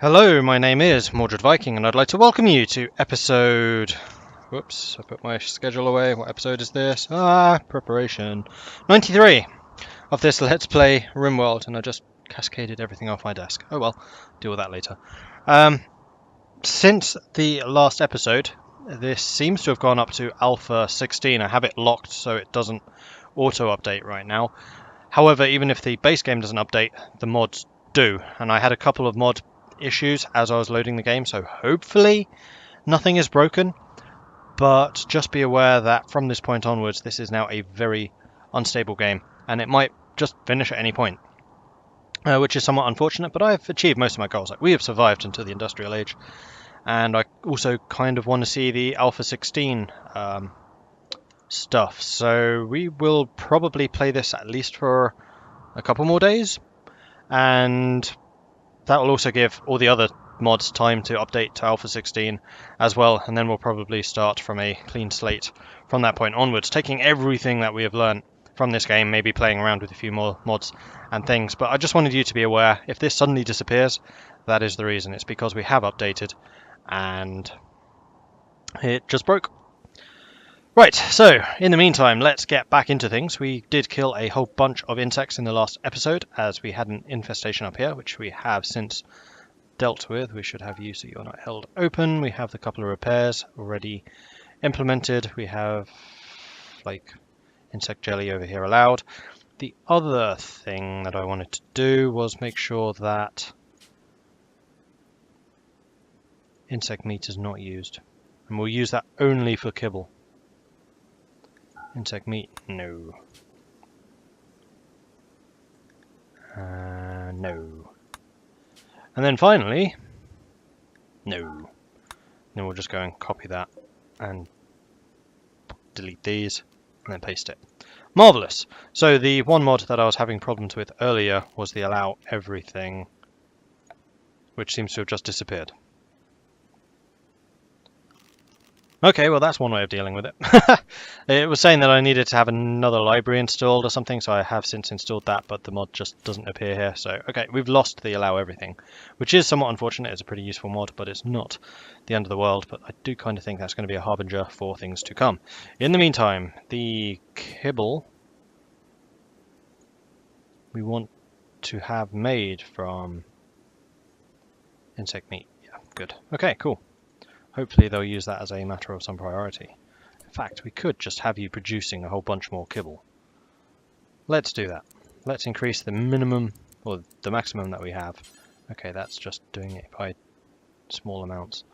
Hello, my name is Mordred Viking, and I'd like to welcome you to episode... Whoops, I put my schedule away. What episode is this? Preparation. 93 of this Let's Play RimWorld, and I just cascaded everything off my desk. Oh well, deal with that later. Since the last episode, this seems to have gone up to Alpha 16. I have it locked so it doesn't auto-update right now. However, even if the base game doesn't update, the mods do, and I had a couple of mod issues as I was loading the game, so hopefully nothing is broken, but just be aware that from this point onwards this is now a very unstable game and it might just finish at any point, which is somewhat unfortunate, but I've achieved most of my goals. Like, we have survived until the industrial age, and I also kind of want to see the Alpha 16 stuff, so we will probably play this at least for a couple more days, and that will also give all the other mods time to update to Alpha 16 as well, and then we'll probably start from a clean slate from that point onwards, taking everything that we have learned from this game, maybe playing around with a few more mods and things. But I just wanted you to be aware, if this suddenly disappears, that is the reason. It's because we have updated and it just broke. Right, so in the meantime, let's get back into things. We did kill a whole bunch of insects in the last episode, as we had an infestation up here, which we have since dealt with. We should have you so you're not held open. We have the couple of repairs already implemented. We have, like, insect jelly over here allowed. The other thing that I wanted to do was make sure that insect meat is not used. And we'll use that only for kibble. Insect meat, no. No. And then finally, no. Then we'll just go and copy that and delete these and then paste it. Marvelous. So the one mod that I was having problems with earlier was the allow everything, which seems to have just disappeared. Okay, well that's one way of dealing with it. It was saying that I needed to have another library installed or something, so I have since installed that, but the mod just doesn't appear here. So, okay, we've lost the allow everything, which is somewhat unfortunate. It's a pretty useful mod, but it's not the end of the world. But I do kind of think that's going to be a harbinger for things to come. In the meantime, the kibble we want to have made from insect meat. Yeah, good. Okay, cool. Hopefully they'll use that as a matter of some priority. In fact, we could just have you producing a whole bunch more kibble. Let's do that. Let's increase the minimum, or the maximum that we have. Okay, that's just doing it by small amounts.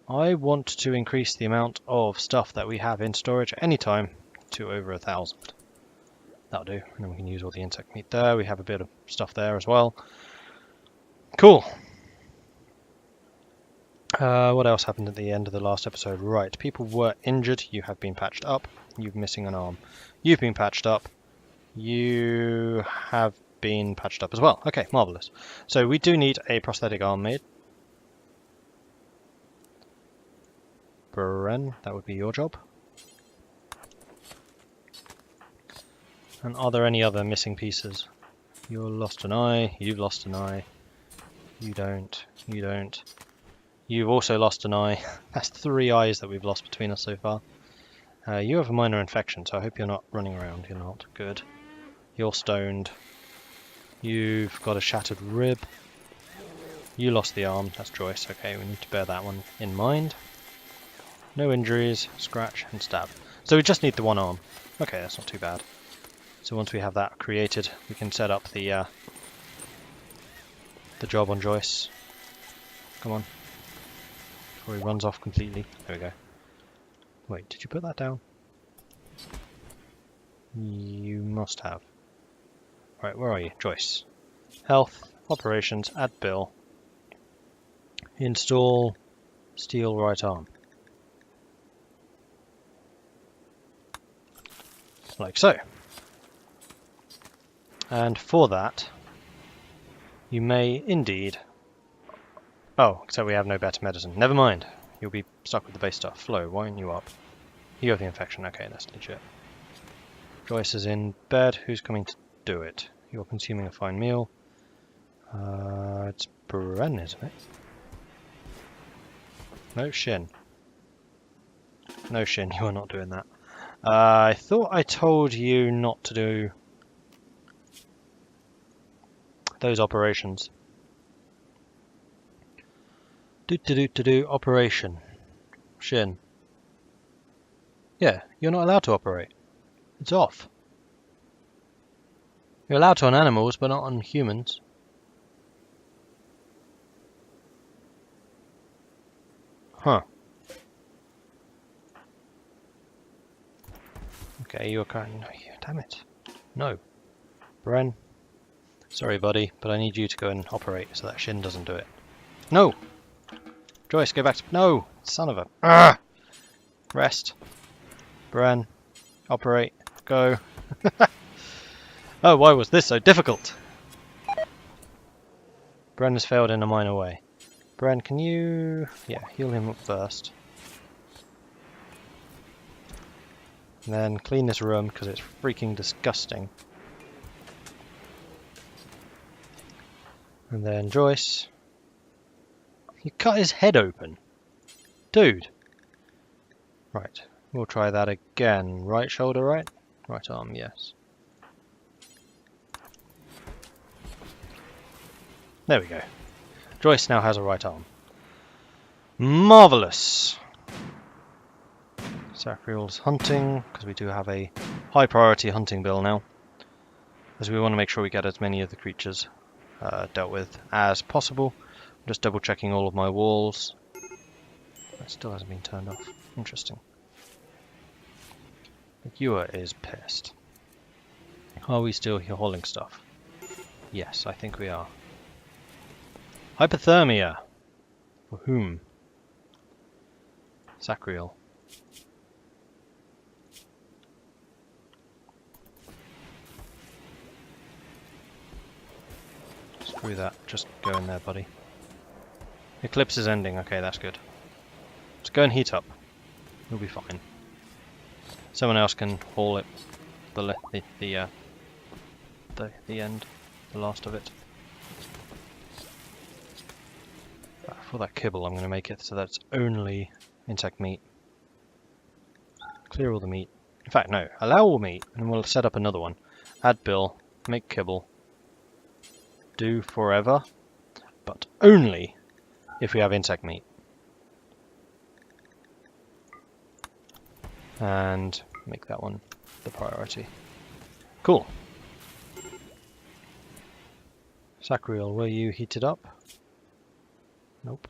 I want to increase the amount of stuff that we have in storage at any time to over 1,000. That'll do, and then we can use all the insect meat there. We have a bit of stuff there as well. Cool. What else happened at the end of the last episode? Right, people were injured. You have been patched up. You're missing an arm. You've been patched up. You have been patched up as well. Okay, marvellous. So we do need a prosthetic arm made. Bren, that would be your job. And are there any other missing pieces? You've lost an eye. You've lost an eye. You don't. You don't. You've also lost an eye. That's 3 eyes that we've lost between us so far. You have a minor infection, so I hope you're not running around. You're not. Good. You're stoned. You've got a shattered rib. You lost the arm. That's Joyce. Okay, we need to bear that one in mind. No injuries. Scratch and stab. So we just need the one arm. Okay, that's not too bad. So once we have that created, we can set up the job on Joyce. Come on. Before he runs off completely. There we go. Wait, did you put that down? You must have. Right, where are you? Joyce. Health, operations, add bill. Install steel right arm. Like so. And for that, you may indeed... Oh, except we have no better medicine. Never mind. You'll be stuck with the base stuff. Flo, why aren't you up? You have the infection. Okay, that's legit. Joyce is in bed. Who's coming to do it? You're consuming a fine meal. It's Bren, isn't it? No, Shin. No, Shin, you are not doing that. I thought I told you not to do those operations. Operation. Shin. Yeah, you're not allowed to operate. It's off. You're allowed to on animals, but not on humans. Huh. Okay, you're currently... No, damn it. No. Bren. Sorry, buddy, but I need you to go and operate so that Shin doesn't do it. No! Joyce, go back to... No! Son of a... Ah! Rest. Bren. Operate. Go. Oh, why was this so difficult? Bren has failed in a minor way. Bren, can you... Yeah, heal him up first. And then clean this room, because it's freaking disgusting. And then Joyce. You cut his head open. Dude. Right, we'll try that again. Right shoulder, right? Right arm, yes. There we go. Joyce now has a right arm. Marvellous! Sacriel's hunting, because we do have a high priority hunting bill now. As we want to make sure we get as many of the creatures dealt with as possible. I'm just double checking all of my walls. That still hasn't been turned off. Interesting. The viewer is pissed. Are we still hauling stuff? Yes, I think we are. Hypothermia. For whom? Sacriel. Screw that. Just go in there, buddy. Eclipse is ending. Okay, that's good. Let's go and heat up. We'll be fine. Someone else can haul it. The end. The last of it. For that kibble, I'm going to make it so that it's only insect meat. Clear all the meat. In fact, no. Allow all meat, and we'll set up another one. Add bill. Make kibble. Do forever, but only if we have insect meat. And make that one the priority. Cool. Sacriel, were you heated up? Nope.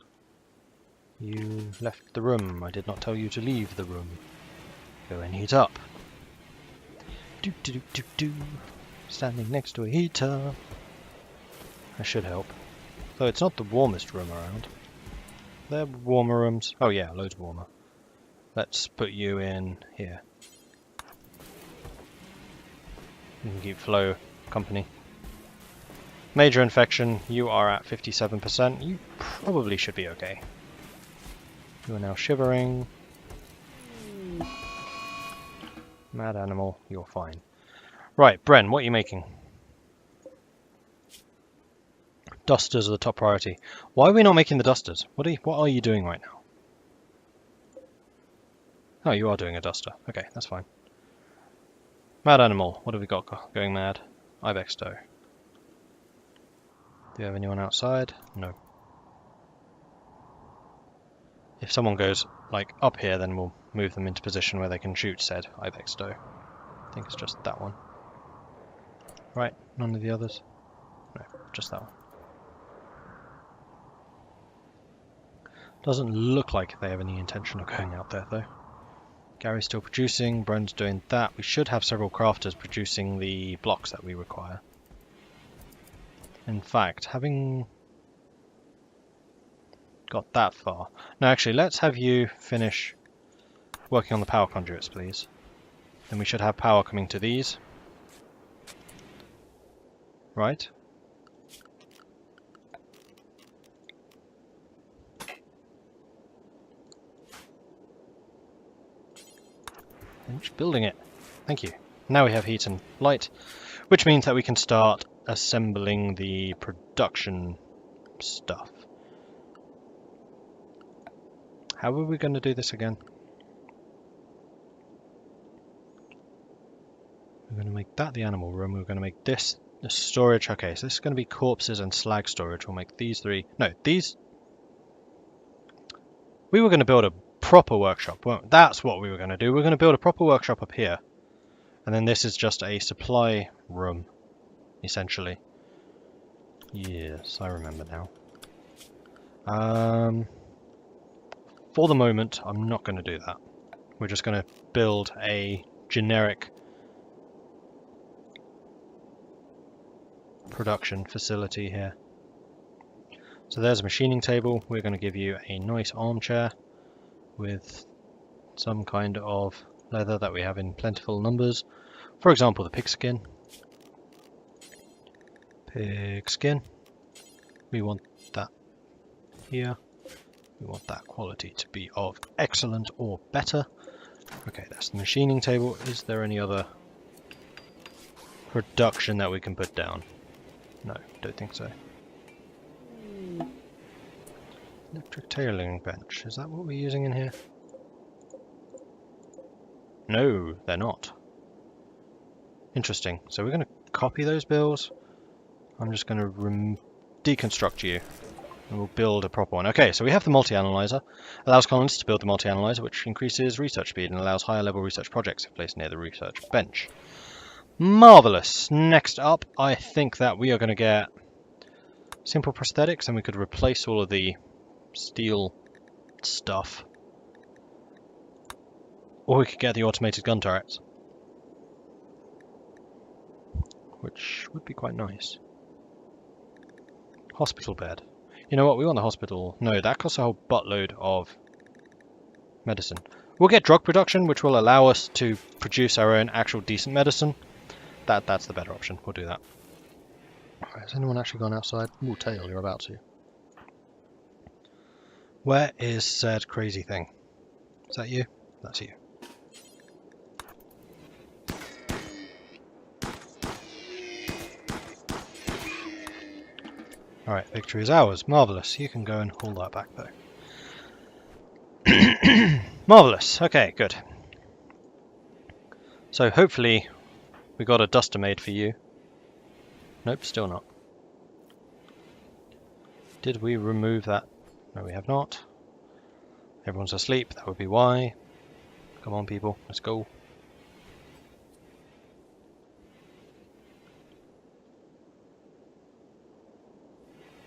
You left the room. I did not tell you to leave the room. Go and heat up. Do do do do do. Standing next to a heater. That should help. Though it's not the warmest room around. There are warmer rooms. Oh yeah, loads warmer. Let's put you in here. You can keep Flo company. Major infection, you are at 57%. You probably should be okay. You are now shivering. Mad animal, you're fine. Right, Bren, what are you making? Dusters are the top priority. Why are we not making the dusters? What are you doing right now? Oh, you are doing a duster. Okay, that's fine. Mad animal, what have we got going mad? Ibex doe. Do you have anyone outside? No. If someone goes like up here, then we'll move them into position where they can shoot said Ibex doe. I think it's just that one. Right, none of the others? No, just that one. Doesn't look like they have any intention of going out there though. Gary's still producing, Bren's doing that. We should have several crafters producing the blocks that we require. In fact, having got that far... No, actually, let's have you finish working on the power conduits, please. Then we should have power coming to these. Right? Finish building it. Thank you. Now we have heat and light, which means that we can start assembling the production stuff. How are we going to do this again? We're going to make that the animal room. We're going to make this the storage. Okay, so this is going to be corpses and slag storage. We'll make these three. No, these. We were going to build a proper workshop. Well, that's what we were going to do. We're going to build a proper workshop up here. And then this is just a supply room, essentially. Yes, I remember now. For the moment, I'm not going to do that. We're just going to build a generic production facility here. So there's a machining table. We're going to give you a nice armchair with some kind of leather that we have in plentiful numbers. For example, the pigskin. Pigskin. We want that here. We want that quality to be of excellent or better. Okay, that's the machining table. Is there any other production that we can put down? No, don't think so. Electric tailoring bench. Is that what we're using in here? No, they're not. Interesting. So we're going to copy those bills. I'm just going to deconstruct you. And we'll build a proper one. Okay, so we have the multi-analyzer. Allows colonists to build the multi-analyzer, which increases research speed and allows higher level research projects if placed near the research bench. Marvellous. Next up, I think that we are going to get simple prosthetics, and we could replace all of the steel stuff. Or we could get the automated gun turrets, which would be quite nice. Hospital bed. You know what, we want the hospital. No, that costs a whole buttload of medicine. We'll get drug production, which will allow us to produce our own actual decent medicine. That's the better option. We'll do that. Right, has anyone actually gone outside? Ooh, Tail, you're about to. Where is said crazy thing? Is that you? That's you. Alright, victory is ours. Marvellous. You can go and haul that back though. Marvellous. Okay, good. So hopefully we got a duster made for you. Nope, still not. Did we remove that? No, we have not. Everyone's asleep. That would be why. Come on, people. Let's go.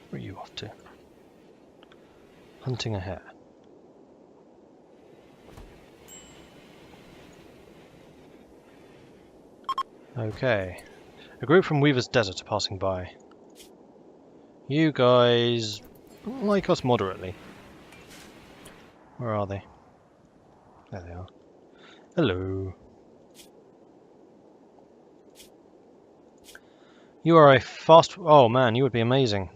Where are you off to? Hunting a hare. Okay. A group from Weaver's Desert are passing by. You guys like us moderately. Where are they? There they are. Hello. You are a fast... Oh man, you would be amazing.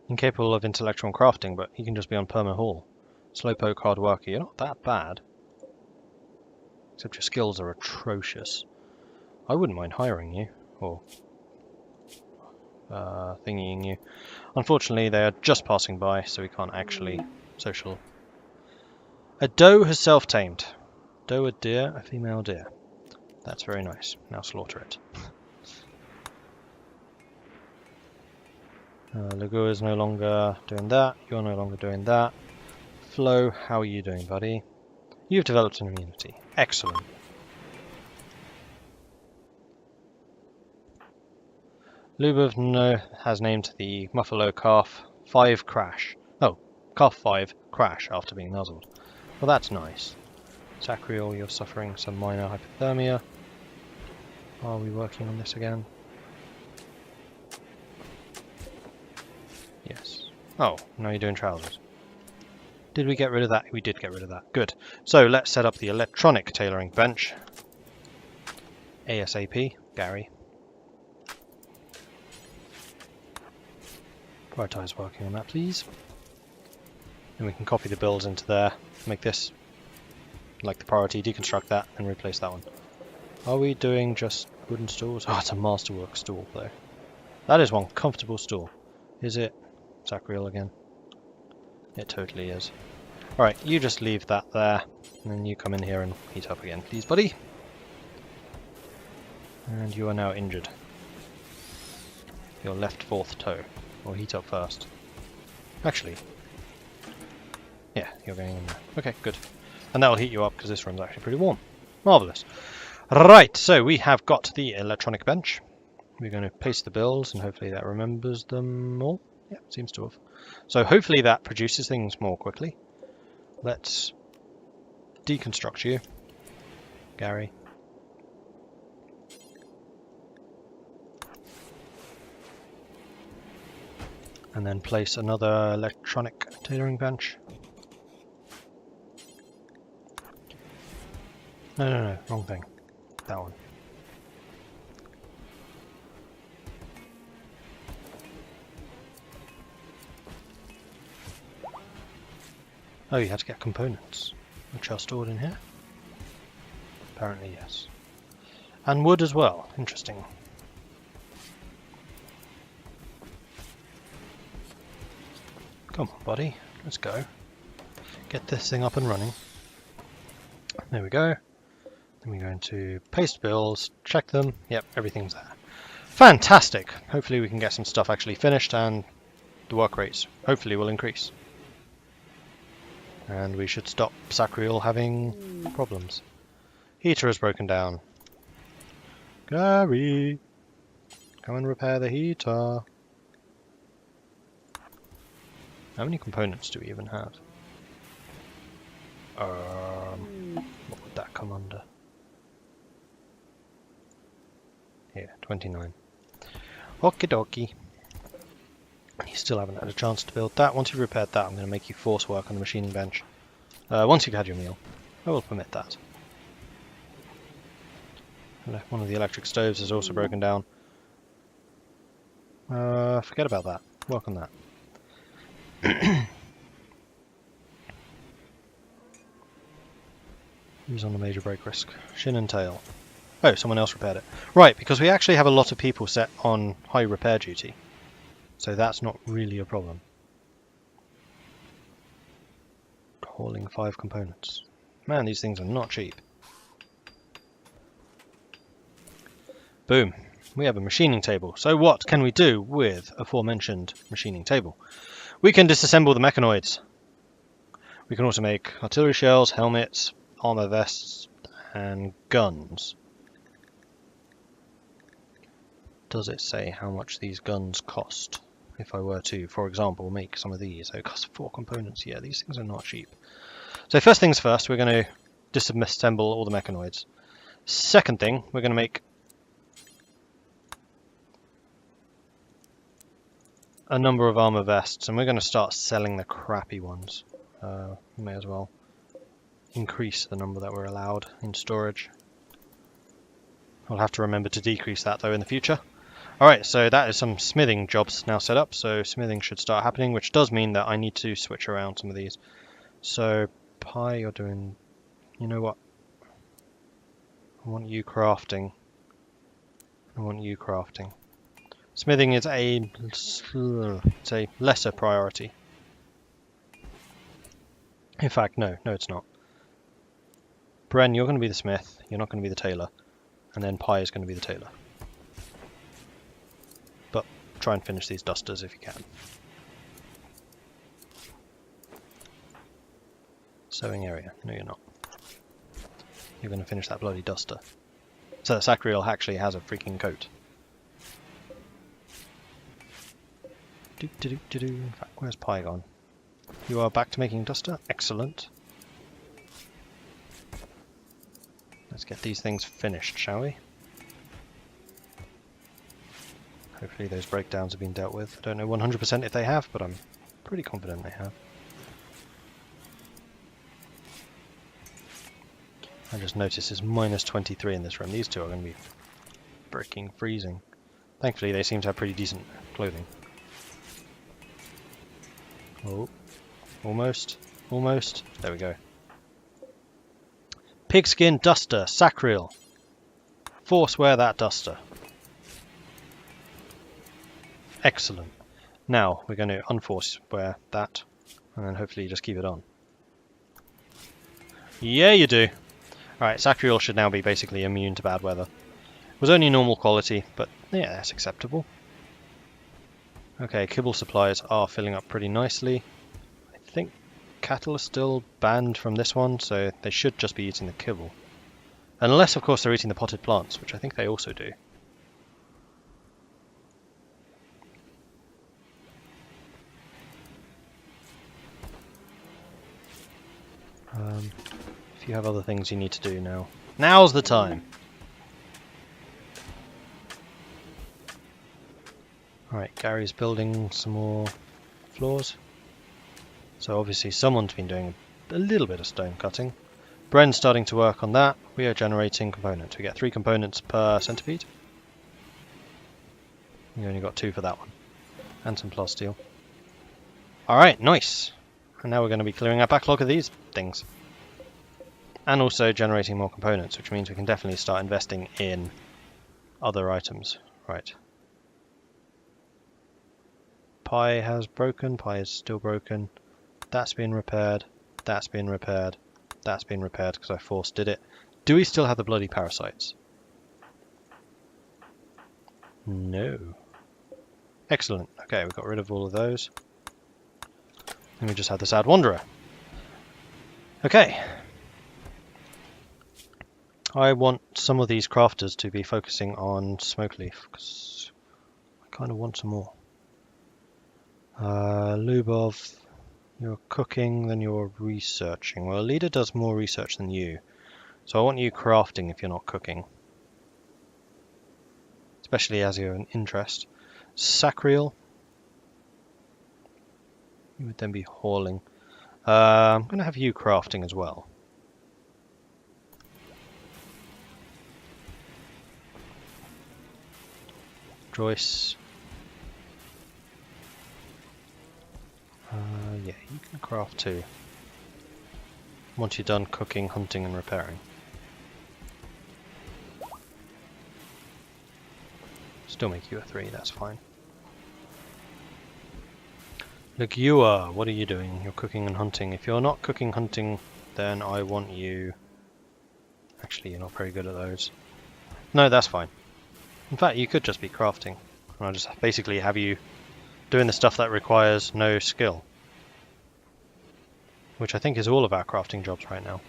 Incapable of intellectual crafting, but you can just be on perma haul. Slowpoke, hard worker. You're not that bad. Except your skills are atrocious. I wouldn't mind hiring you, or thingying you. Unfortunately, they are just passing by, so we can't actually social. A doe has self-tamed. Doe, a deer, a female deer. That's very nice. Now slaughter it. Lagu is no longer doing that. You're no longer doing that. Flo, how are you doing, buddy? You've developed an immunity. Excellent. Lubov has named the Muffalo calf 5 Crash. Oh, calf 5 Crash after being nuzzled. Well, that's nice. Sacriel, you're suffering some minor hypothermia. Are we working on this again? Yes. Oh, now you're doing trousers. Did we get rid of that? We did get rid of that. Good. So let's set up the electronic tailoring bench. ASAP. Gary. Prioritize working on that, please. And we can copy the builds into there. Make this like the priority, deconstruct that, and replace that one. Are we doing just wooden stools? Oh, it's a masterwork stool, though. That is one comfortable stool. Is it Sacriel again? It totally is. Alright, you just leave that there, and then you come in here and heat up again, please, buddy. And you are now injured. Your left fourth toe. Or heat up first. Actually, yeah, you're going in there. Okay, good. And that will heat you up because this room's actually pretty warm. Marvellous. Right, so we have got the electronic bench. We're going to paste the bills and hopefully that remembers them all. Yeah, seems to have. So hopefully that produces things more quickly. Let's deconstruct you, Gary. And then place another electronic tailoring bench. No, wrong thing. That one. Oh, you had to get components, which are stored in here? Apparently, yes. And wood as well. Interesting. Come on, buddy. Let's go. Get this thing up and running. There we go. Then we're going to paste bills, check them. Yep, everything's there. Fantastic! Hopefully we can get some stuff actually finished and the work rates hopefully will increase. And we should stop Sacriel having problems. Heater has broken down. Gary! Come and repair the heater. How many components do we even have? What would that come under? Here, 29. Okie dokie. You still haven't had a chance to build that. Once you've repaired that, I'm going to make you force work on the machining bench. Once you've had your meal, I will permit that. One of the electric stoves is also broken down. Forget about that. Work on that. Who's on the major break risk? Shin and tail. Oh, someone else repaired it. Right, because we actually have a lot of people set on high repair duty. So that's not really a problem. Hauling 5 components. Man, these things are not cheap. Boom. We have a machining table. So what can we do with aforementioned machining table? We can disassemble the mechanoids. We can also make artillery shells, helmets, armor vests, and guns. Does it say how much these guns cost? If I were to, for example, make some of these, they cost 4 components. Yeah, these things are not cheap. So first things first, we're going to disassemble all the mechanoids. Second thing, we're going to make a number of armor vests, and we're going to start selling the crappy ones. We may as well increase the number that we're allowed in storage. I'll have to remember to decrease that though in the future. Alright, so that is some smithing jobs now set up, so smithing should start happening, which does mean that I need to switch around some of these. So, Pi, you're doing... You know what? I want you crafting. I want you crafting. Smithing is a lesser priority. In fact, no, it's not. Bren, you're going to be the smith, you're not going to be the tailor, and then Pi is going to be the tailor. But try and finish these dusters if you can. Sewing area, no you're not. You're going to finish that bloody duster. So Sacriel actually has a freaking coat. In fact, where's Pi gone? You are back to making duster? Excellent. Let's get these things finished, shall we? Hopefully those breakdowns have been dealt with. I don't know 100% if they have, but I'm pretty confident they have. I just noticed it's minus 23 in this room. These two are going to be freaking freezing. Thankfully they seem to have pretty decent clothing. Oh, almost. There we go. Pigskin duster, Sacriel. Force wear that duster. Excellent. Now we're going to unforce wear that, and then hopefully you just keep it on. Yeah, you do. Alright, Sacriel should now be basically immune to bad weather. It was only normal quality, but yeah, that's acceptable. Okay, kibble supplies are filling up pretty nicely. I think cattle are still banned from this one, so they should just be eating the kibble. Unless, of course, they're eating the potted plants, which I think they also do. If you have other things you need to do now, now's the time! Alright, Gary's building some more floors. So obviously someone's been doing a little bit of stone cutting. Bren's starting to work on that. We are generating components. We get 3 components per centipede. We only got 2 for that one. And some plasteel. Alright, nice! And now we're going to be clearing our backlog of these things. And also generating more components, which means we can definitely start investing in other items. Right. Pie has broken, pie is still broken. That's been repaired, that's been repaired, that's been repaired because I forced did it. Do we still have the bloody parasites? No. Excellent. Okay, we got rid of all of those. And we just had the sad wanderer. Okay. I want some of these crafters to be focusing on smoke leaf because I kind of want some more. Lubov, you're cooking, then you're researching. Well, Leader does more research than you, so I want you crafting if you're not cooking, especially as you're an interest. Sacriel, you would then be hauling. I'm going to have you crafting as well. Joyce. Yeah, you can craft too. Once you're done cooking, hunting and repairing. Still make you a 3, that's fine. Legua, what are you doing? You're cooking and hunting. If you're not cooking hunting, then I want you... Actually, you're not very good at those. No, that's fine. In fact, you could just be crafting. And I'll just basically have you doing the stuff that requires no skill. Which I think is all of our crafting jobs right now.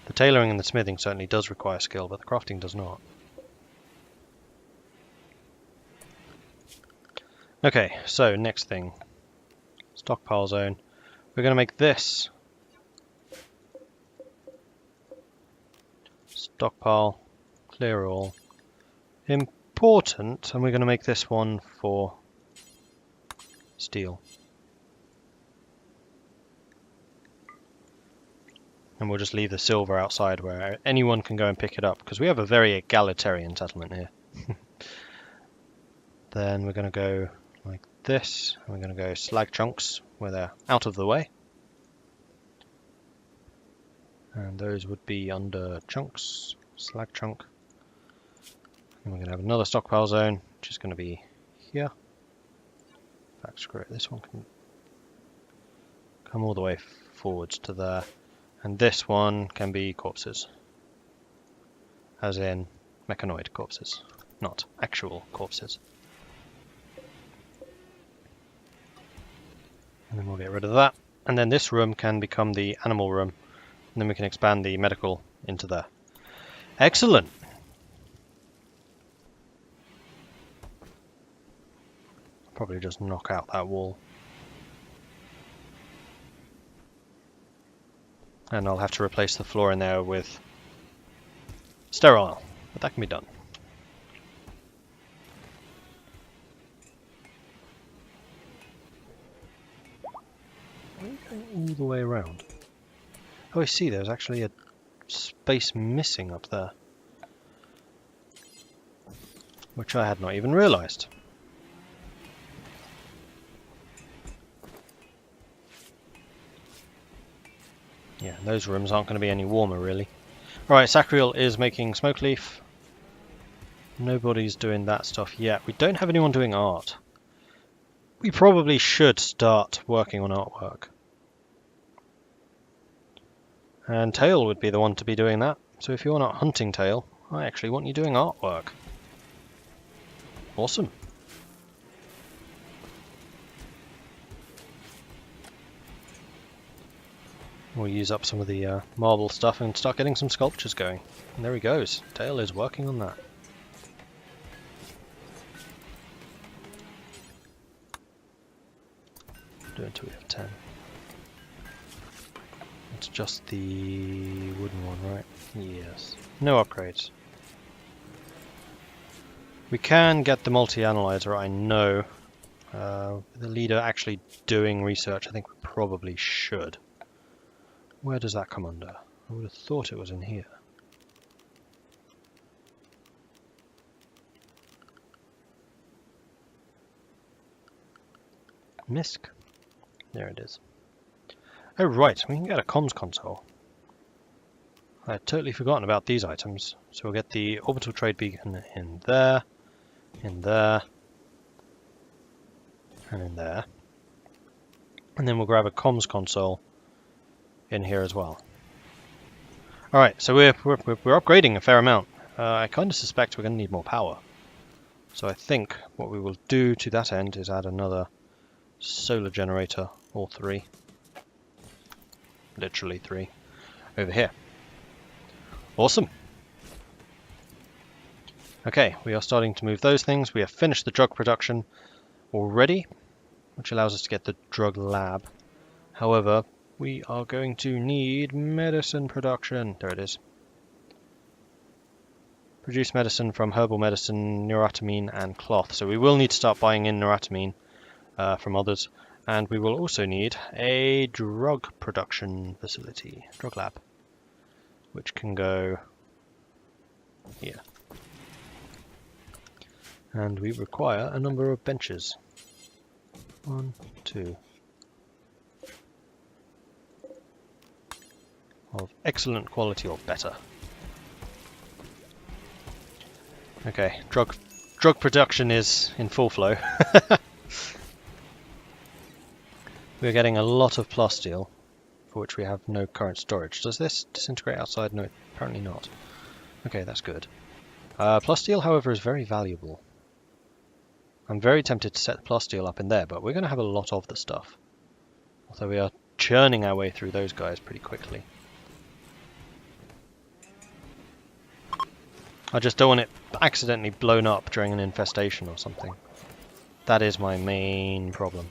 The tailoring and the smithing certainly does require skill, but the crafting does not. Okay, so next thing. Stockpile zone. We're going to make this. Stockpile. Clear all. Important, and we're going to make this one for steel. And we'll just leave the silver outside where anyone can go and pick it up, because we have a very egalitarian settlement here. Then we're going to go like this, and we're going to go slag chunks where they're out of the way. And those would be under chunks, slag chunk. And we're going to have another stockpile zone, which is going to be here. In fact, screw it, this one can come all the way forwards to there. And this one can be corpses. As in mechanoid corpses, not actual corpses. And then we'll get rid of that. And then this room can become the animal room. And then we can expand the medical into there. Excellent! Probably just knock out that wall. And I'll have to replace the floor in there with sterile, but that can be done. Why are you going all the way around? Oh, I see, there's actually a space missing up there, which I had not even realized. Yeah, those rooms aren't going to be any warmer, really. Right, Sacriel is making smoke leaf. Nobody's doing that stuff yet. We don't have anyone doing art. we probably should start working on artwork. And Tail would be the one to be doing that. So if you're not hunting Tail, I actually want you doing artwork. Awesome. We'll use up some of the marble stuff and start getting some sculptures going. And there he goes. Tail is working on that. Do it until we have 10. It's just the wooden one, right? Yes. No upgrades. We can get the multi-analyzer, I know. The leader actually doing research, I think we probably should. Where does that come under? I would have thought it was in here. MISC. There it is. Oh right, we can get a comms console. I had totally forgotten about these items. So we'll get the orbital trade beacon in there, and in there. And then we'll grab a comms console in here as well. Alright, so we're upgrading a fair amount. I kind of suspect we're going to need more power. So I think what we will do to that end is add another solar generator, all three. Literally 3. Over here. Awesome. Okay, we are starting to move those things. We have finished the drug production already, which allows us to get the drug lab. However, we are going to need medicine production. There it is. Produce medicine from herbal medicine, neurotamine, and cloth. So we will need to start buying in neurotamine from others. And we will also need a drug production facility, drug lab, which can go here. And we require a number of benches. 1, 2. Of excellent quality or better. Okay, drug production is in full flow. We're getting a lot of plasteel, for which we have no current storage. Does this disintegrate outside? No, apparently not. Okay, that's good. Plasteel, however, is very valuable. I'm very tempted to set the plasteel up in there, but we're going to have a lot of the stuff. Although we are churning our way through those guys pretty quickly. I just don't want it accidentally blown up during an infestation or something. That is my main problem.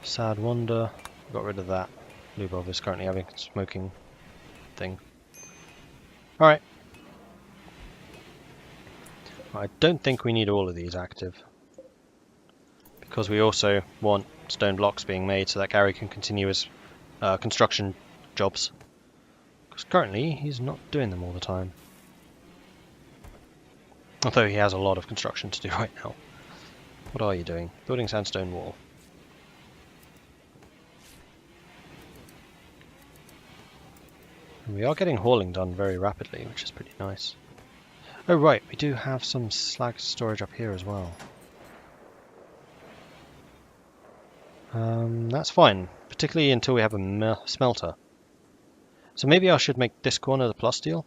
Sad Wonder, got rid of that. Lubov is currently having a smoking thing. Alright. I don't think we need all of these active. Because we also want stone blocks being made so that Gary can continue his construction jobs. Because currently he's not doing them all the time. Although he has a lot of construction to do right now. What are you doing? Building sandstone wall. We are getting hauling done very rapidly, which is pretty nice. Oh right, we do have some slag storage up here as well. That's fine, particularly until we have a smelter. So maybe I should make this corner the plasteel.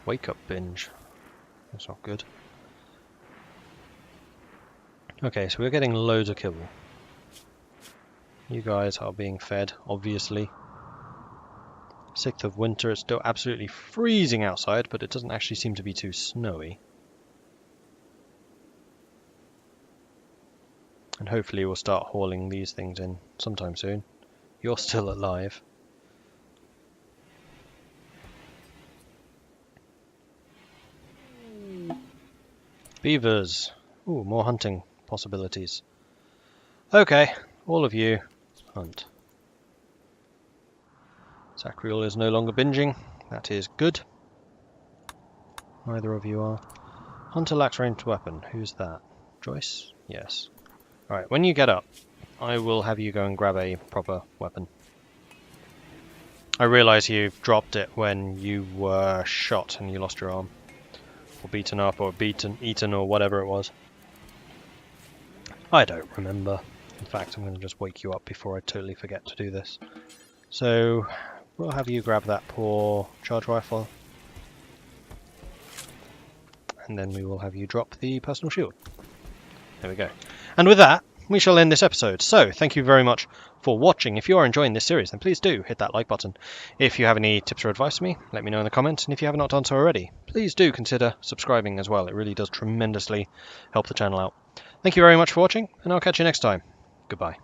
Wake up binge. That's not good. Okay, so we're getting loads of kibble. You guys are being fed, obviously. 6th of winter, it's still absolutely freezing outside, but it doesn't actually seem to be too snowy. And hopefully we'll start hauling these things in sometime soon. You're still alive. Beavers. Ooh, more hunting possibilities. Okay, all of you, hunt. Sacriel is no longer binging. That is good. Neither of you are. Hunter lacks ranged weapon. Who's that? Joyce? Yes. Alright, when you get up, I will have you go and grab a proper weapon. I realise you dropped it when you were shot and you lost your arm. Or beaten up, or eaten, or whatever it was. I don't remember. In fact, I'm going to just wake you up before I totally forget to do this. So, we'll have you grab that poor charge rifle. And then we will have you drop the personal shield. There we go. And with that, we shall end this episode. So, thank you very much for watching. If you are enjoying this series, then please do hit that like button. If you have any tips or advice for me, let me know in the comments. And if you have not done so already, please do consider subscribing as well. It really does tremendously help the channel out. Thank you very much for watching, and I'll catch you next time. Goodbye.